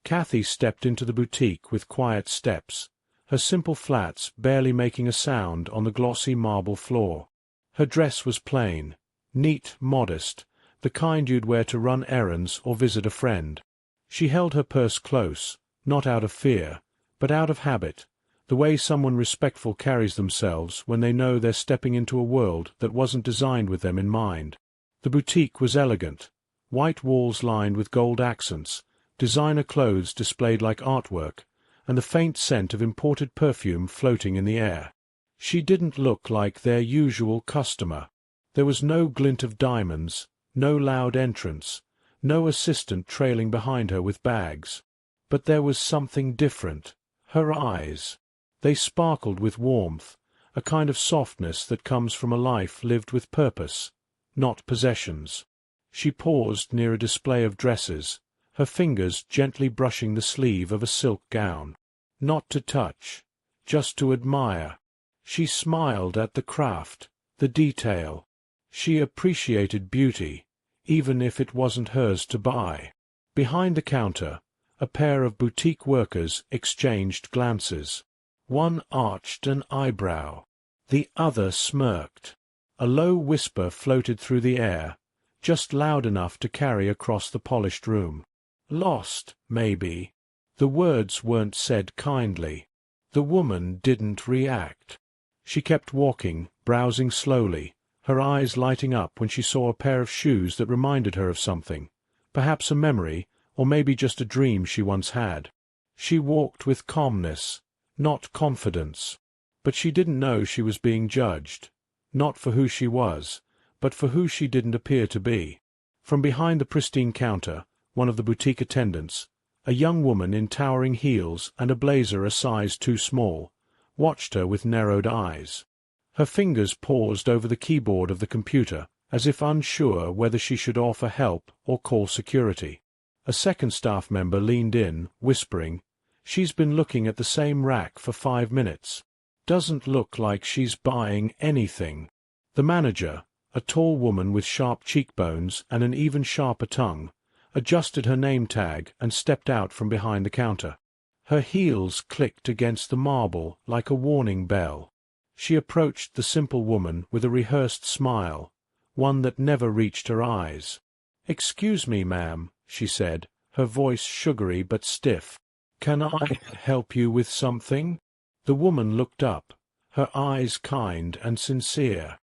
Kathy stepped into the boutique with quiet steps, her simple flats barely making a sound on the glossy marble floor. Her dress was plain, neat, modest, the kind you'd wear to run errands or visit a friend. She held her purse close, not out of fear, but out of habit, the way someone respectful carries themselves when they know they're stepping into a world that wasn't designed with them in mind. The boutique was elegant, white walls lined with gold accents, designer clothes displayed like artwork, and the faint scent of imported perfume floating in the air. She didn't look like their usual customer. There was no glint of diamonds, no loud entrance, no assistant trailing behind her with bags. But there was something different. Her eyes. They sparkled with warmth, a kind of softness that comes from a life lived with purpose, not possessions. She paused near a display of dresses, her fingers gently brushing the sleeve of a silk gown. Not to touch, just to admire. She smiled at the craft, the detail. She appreciated beauty, even if it wasn't hers to buy. Behind the counter, a pair of boutique workers exchanged glances. One arched an eyebrow. The other smirked. A low whisper floated through the air, just loud enough to carry across the polished room. Lost, maybe. The words weren't said kindly. The woman didn't react. She kept walking, browsing slowly, her eyes lighting up when she saw a pair of shoes that reminded her of something, perhaps a memory, or maybe just a dream she once had. She walked with calmness, not confidence. But she didn't know she was being judged, not for who she was, but for who she didn't appear to be. From behind the pristine counter, one of the boutique attendants, a young woman in towering heels and a blazer a size too small, watched her with narrowed eyes. Her fingers paused over the keyboard of the computer, as if unsure whether she should offer help or call security. A second staff member leaned in, whispering, "She's been looking at the same rack for 5 minutes. Doesn't look like she's buying anything." The manager, a tall woman with sharp cheekbones and an even sharper tongue, adjusted her name tag and stepped out from behind the counter. Her heels clicked against the marble like a warning bell. She approached the simple woman with a rehearsed smile, one that never reached her eyes. "Excuse me, ma'am," she said, her voice sugary but stiff. "Can I help you with something?" The woman looked up, her eyes kind and sincere.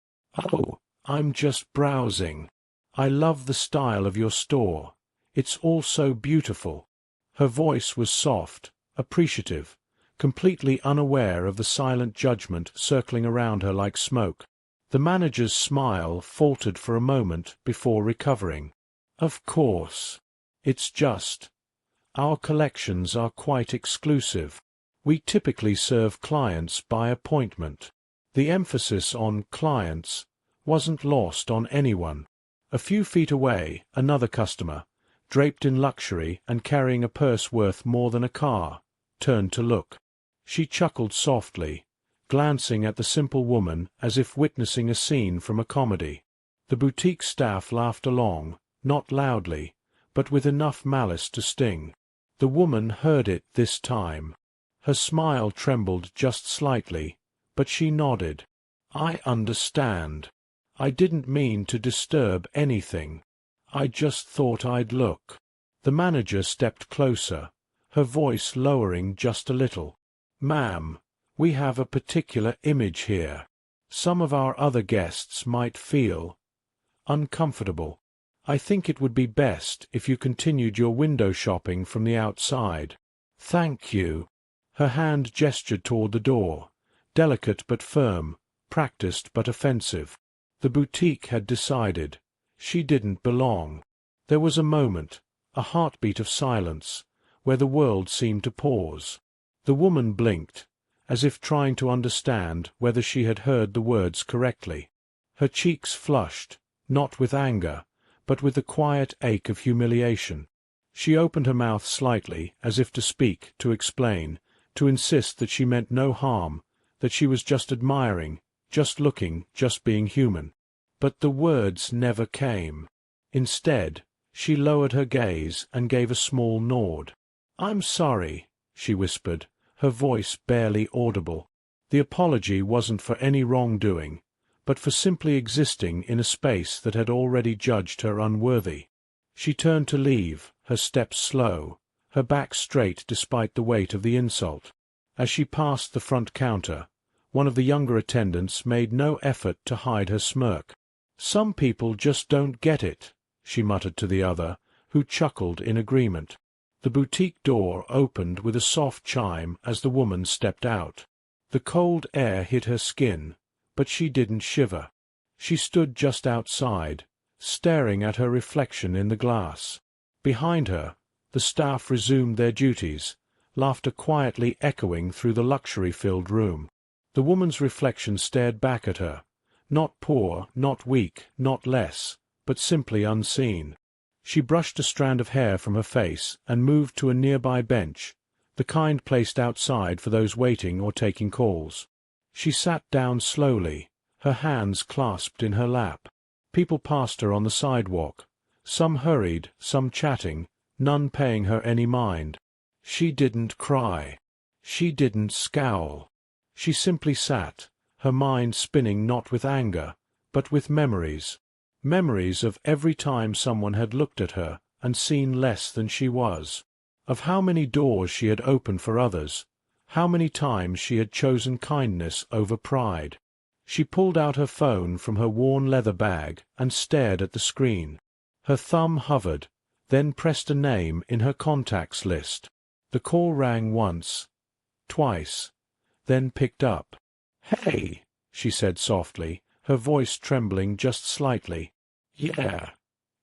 "Oh, I'm just browsing. I love the style of your store. It's all so beautiful." Her voice was soft, appreciative, completely unaware of the silent judgment circling around her like smoke. The manager's smile faltered for a moment before recovering. "Of course. It's just, our collections are quite exclusive. We typically serve clients by appointment." The emphasis on clients wasn't lost on anyone. A few feet away, another customer, draped in luxury and carrying a purse worth more than a car, turned to look. She chuckled softly, glancing at the simple woman as if witnessing a scene from a comedy. The boutique staff laughed along, not loudly, but with enough malice to sting. The woman heard it this time. Her smile trembled just slightly, but she nodded. "I understand. I didn't mean to disturb anything. I just thought I'd look." The manager stepped closer, her voice lowering just a little. "Ma'am, we have a particular image here. Some of our other guests might feel uncomfortable. I think it would be best if you continued your window shopping from the outside." "Thank you." Her hand gestured toward the door, delicate but firm, practiced but offensive. The boutique had decided. She didn't belong. There was a moment, a heartbeat of silence, where the world seemed to pause. The woman blinked, as if trying to understand whether she had heard the words correctly. Her cheeks flushed, not with anger, but with the quiet ache of humiliation. She opened her mouth slightly, as if to speak, to explain, to insist that she meant no harm, that she was just admiring, just looking, just being human. But the words never came. Instead, she lowered her gaze and gave a small nod. "I'm sorry," she whispered, her voice barely audible. The apology wasn't for any wrongdoing, but for simply existing in a space that had already judged her unworthy. She turned to leave, her steps slow, her back straight despite the weight of the insult. As she passed the front counter, one of the younger attendants made no effort to hide her smirk. "Some people just don't get it," she muttered to the other, who chuckled in agreement. The boutique door opened with a soft chime as the woman stepped out. The cold air hit her skin, but she didn't shiver. She stood just outside, staring at her reflection in the glass. Behind her, the staff resumed their duties, laughter quietly echoing through the luxury-filled room. The woman's reflection stared back at her, not poor, not weak, not less, but simply unseen. She brushed a strand of hair from her face and moved to a nearby bench, the kind placed outside for those waiting or taking calls. She sat down slowly, her hands clasped in her lap. People passed her on the sidewalk, some hurried, some chatting, none paying her any mind. She didn't cry. She didn't scowl. She simply sat, her mind spinning not with anger, but with memories. Memories of every time someone had looked at her and seen less than she was. Of how many doors she had opened for others, how many times she had chosen kindness over pride. She pulled out her phone from her worn leather bag and stared at the screen. Her thumb hovered, then pressed a name in her contacts list. The call rang once, twice, then picked up. "Hey," she said softly, her voice trembling just slightly. "Yeah,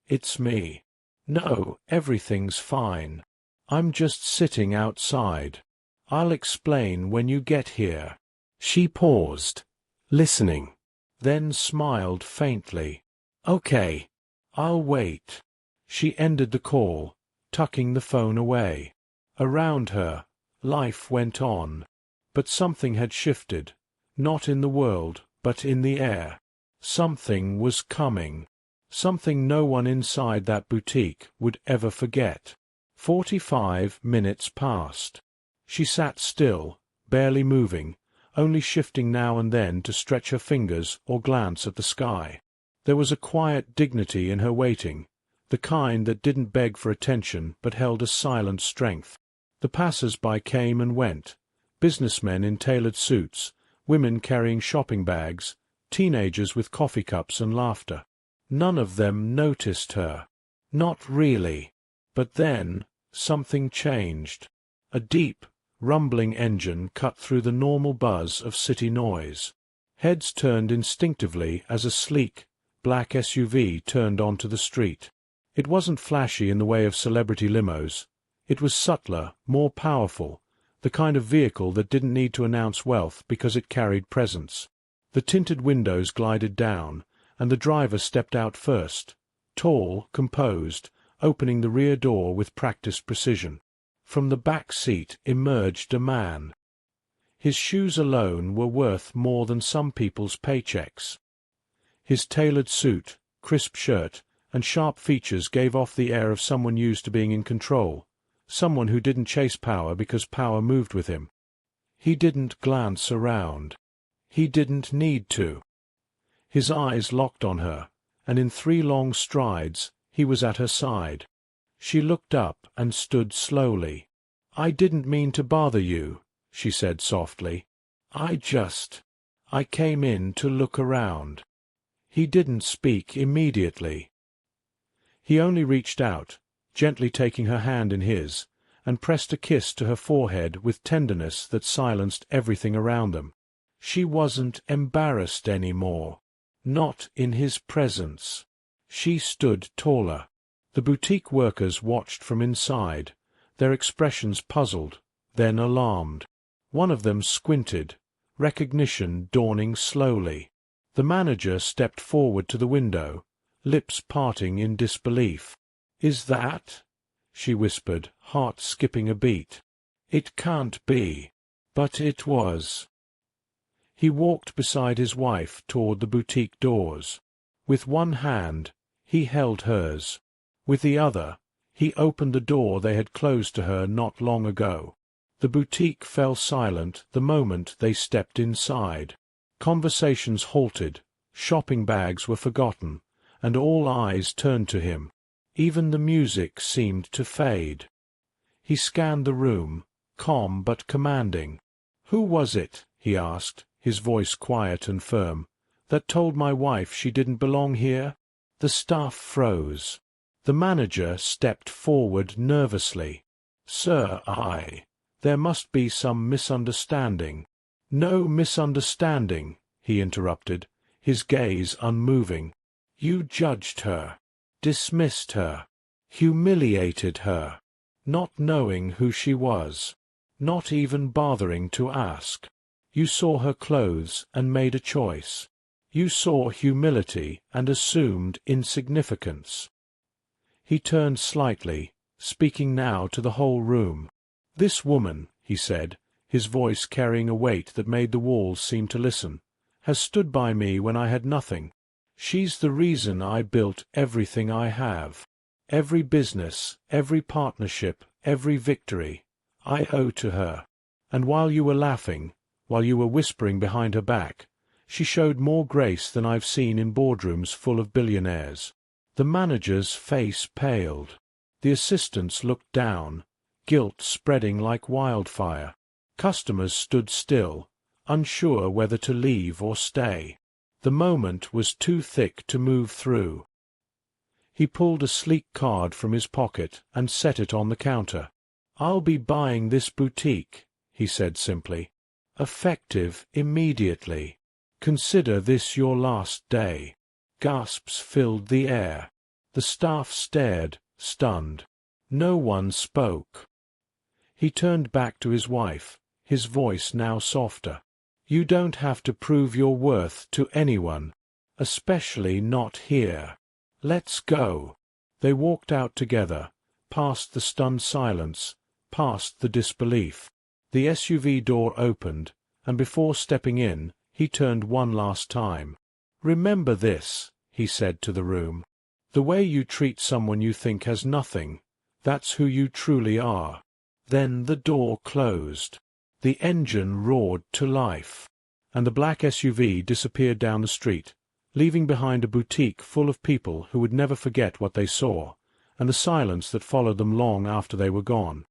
it's me. No, everything's fine. I'm just sitting outside. I'll explain when you get here." She paused, listening, then smiled faintly. "Okay, I'll wait." She ended the call, tucking the phone away. Around her, life went on. But something had shifted, not in the world, but in the air. Something was coming. Something no one inside that boutique would ever forget. 45 minutes passed. She sat still, barely moving, only shifting now and then to stretch her fingers or glance at the sky. There was a quiet dignity in her waiting, the kind that didn't beg for attention but held a silent strength. The passers-by came and went, businessmen in tailored suits, women carrying shopping bags, teenagers with coffee cups and laughter. None of them noticed her. Not really. But then, something changed. A deep, rumbling engine cut through the normal buzz of city noise. Heads turned instinctively as a sleek, black SUV turned onto the street. It wasn't flashy in the way of celebrity limos. It was subtler, more powerful, the kind of vehicle that didn't need to announce wealth because it carried presence. The tinted windows glided down, and the driver stepped out first, tall, composed, opening the rear door with practiced precision. From the back seat emerged a man. His shoes alone were worth more than some people's paychecks. His tailored suit, crisp shirt, and sharp features gave off the air of someone used to being in control, someone who didn't chase power because power moved with him. He didn't glance around. He didn't need to. His eyes locked on her, and in 3 long strides he was at her side. She looked up and stood slowly. "I didn't mean to bother you," she said softly. I came in to look around." He didn't speak immediately. He only reached out, gently taking her hand in his, and pressed a kiss to her forehead with tenderness that silenced everything around them. She wasn't embarrassed anymore. Not in his presence. She stood taller. The boutique workers watched from inside, their expressions puzzled, then alarmed. One of them squinted, recognition dawning slowly. The manager stepped forward to the window, lips parting in disbelief. "Is that?" she whispered, heart skipping a beat. "It can't be." But it was. He walked beside his wife toward the boutique doors. With one hand, he held hers. With the other, He opened the door they had closed to her not long ago. The boutique fell silent the moment they stepped inside. Conversations halted, shopping bags were forgotten, and all eyes turned to him. Even the music seemed to fade. He scanned the room, calm but commanding. "Who was it," he asked, his voice quiet and firm, "that told my wife she didn't belong here?" The staff froze. The manager stepped forward nervously. "Sir, there must be some misunderstanding." "No misunderstanding," he interrupted, his gaze unmoving. "You judged her, dismissed her, humiliated her, not knowing who she was, not even bothering to ask. You saw her clothes and made a choice. You saw humility and assumed insignificance." He turned slightly, speaking now to the whole room. "This woman," he said, his voice carrying a weight that made the walls seem to listen, "has stood by me when I had nothing. She's the reason I built everything I have. Every business, every partnership, every victory, I owe to her. And while you were laughing, while you were whispering behind her back, she showed more grace than I've seen in boardrooms full of billionaires." The manager's face paled. The assistants looked down, guilt spreading like wildfire. Customers stood still, unsure whether to leave or stay. The moment was too thick to move through. He pulled a sleek card from his pocket and set it on the counter. "I'll be buying this boutique," he said simply. "Effective immediately. Consider this your last day." Gasps filled the air. The staff stared, stunned. No one spoke. He turned back to his wife, his voice now softer. "You don't have to prove your worth to anyone, especially not here. Let's go." They walked out together, past the stunned silence, past the disbelief. The SUV door opened, and before stepping in, he turned one last time. "Remember this," he said to the room. "The way you treat someone you think has nothing, that's who you truly are." Then the door closed. The engine roared to life, and the black SUV disappeared down the street, leaving behind a boutique full of people who would never forget what they saw, and the silence that followed them long after they were gone.